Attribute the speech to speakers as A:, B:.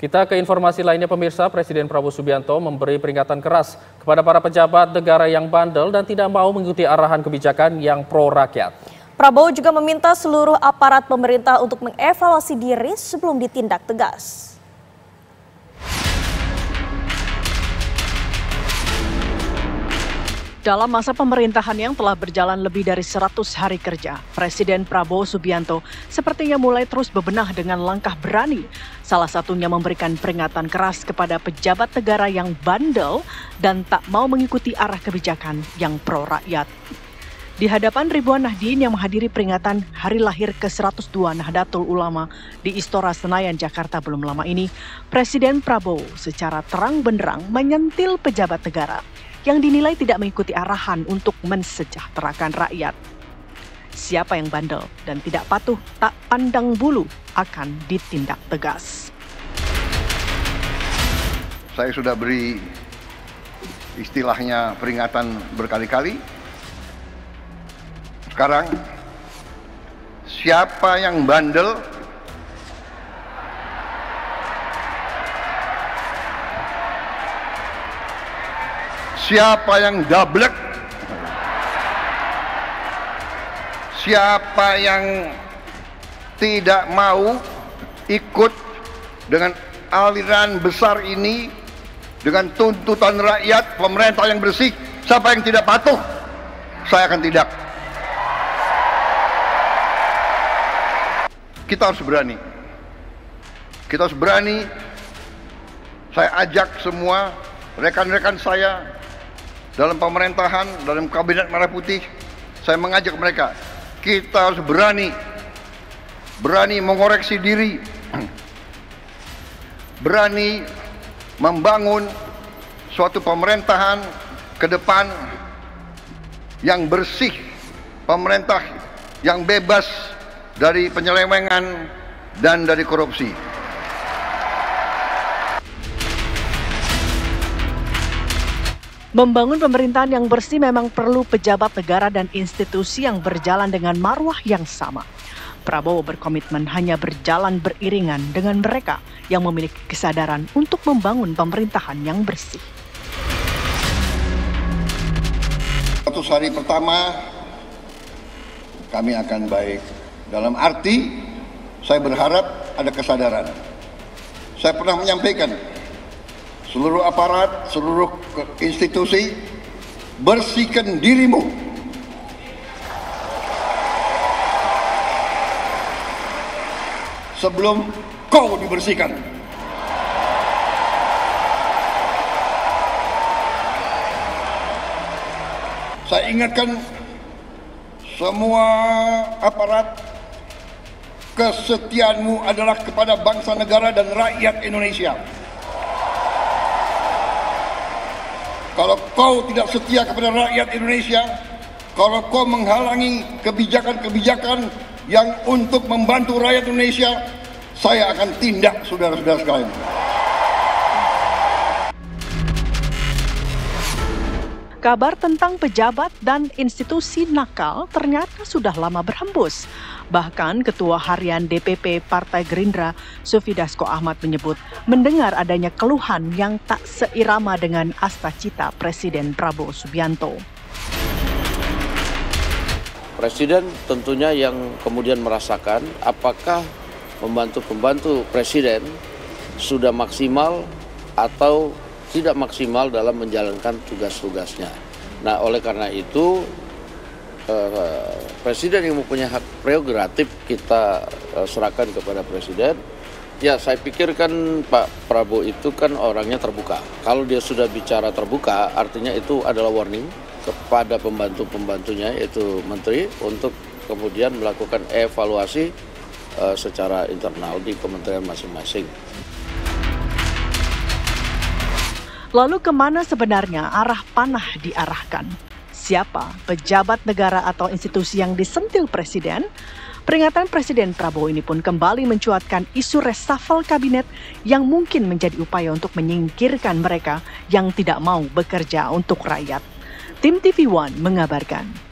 A: Kita ke informasi lainnya pemirsa, Presiden Prabowo Subianto memberi peringatan keras kepada para pejabat negara yang bandel dan tidak mau mengikuti arahan kebijakan yang pro rakyat.
B: Prabowo juga meminta seluruh aparat pemerintah untuk mengevaluasi diri sebelum ditindak tegas.
C: Dalam masa pemerintahan yang telah berjalan lebih dari 100 hari kerja, Presiden Prabowo Subianto sepertinya mulai terus bebenah dengan langkah berani. Salah satunya memberikan peringatan keras kepada pejabat negara yang bandel dan tak mau mengikuti arah kebijakan yang pro rakyat. Di hadapan ribuan Nahdien yang menghadiri peringatan hari lahir ke-102 Nahdlatul Ulama di Istora Senayan, Jakarta belum lama ini, Presiden Prabowo secara terang benderang menyentil pejabat negara yang dinilai tidak mengikuti arahan untuk mensejahterakan rakyat. Siapa yang bandel dan tidak patuh tak pandang bulu akan ditindak tegas.
D: Saya sudah beri istilahnya peringatan berkali-kali. Sekarang, siapa yang bandel, siapa yang dablek, siapa yang tidak mau ikut dengan aliran besar ini, dengan tuntutan rakyat, pemerintah yang bersih, siapa yang tidak patuh, saya akan tindak. Kita harus berani. Kita harus berani. Saya ajak semua rekan-rekan saya dalam pemerintahan, dalam kabinet Merah Putih, saya mengajak mereka, kita harus berani mengoreksi diri, berani membangun suatu pemerintahan ke depan yang bersih, pemerintah yang bebas dari penyelewengan dan dari korupsi.
C: Membangun pemerintahan yang bersih memang perlu pejabat negara dan institusi yang berjalan dengan marwah yang sama. Prabowo berkomitmen hanya berjalan beriringan dengan mereka yang memiliki kesadaran untuk membangun pemerintahan yang bersih.
D: 100 hari pertama kami akan baik. Dalam arti saya berharap ada kesadaran. Saya pernah menyampaikan, seluruh aparat, seluruh institusi, bersihkan dirimu. Sebelum kau dibersihkan. Saya ingatkan semua aparat, kesetiaanmu adalah kepada bangsa negara dan rakyat Indonesia. Kalau kau tidak setia kepada rakyat Indonesia, kalau kau menghalangi kebijakan-kebijakan yang untuk membantu rakyat Indonesia, saya akan tindak, saudara-saudara sekalian.
C: Kabar tentang pejabat dan institusi nakal ternyata sudah lama berhembus. Bahkan Ketua Harian DPP Partai Gerindra, Sufi Dasko Ahmad menyebut mendengar adanya keluhan yang tak seirama dengan asta-cita Presiden Prabowo Subianto.
E: Presiden tentunya yang kemudian merasakan apakah pembantu-pembantu Presiden sudah maksimal atau tidak maksimal dalam menjalankan tugas-tugasnya. Nah, oleh karena itu Presiden yang mempunyai hak prerogatif kita serahkan kepada Presiden. Ya, saya pikir kan Pak Prabowo itu kan orangnya terbuka. Kalau dia sudah bicara terbuka, artinya itu adalah warning kepada pembantu-pembantunya, yaitu Menteri, untuk kemudian melakukan evaluasi secara internal di kementerian masing-masing.
C: Lalu kemana sebenarnya arah panah diarahkan? Siapa pejabat negara atau institusi yang disentil Presiden? Peringatan Presiden Prabowo ini pun kembali mencuatkan isu reshuffle kabinet yang mungkin menjadi upaya untuk menyingkirkan mereka yang tidak mau bekerja untuk rakyat. Tim TV One mengabarkan.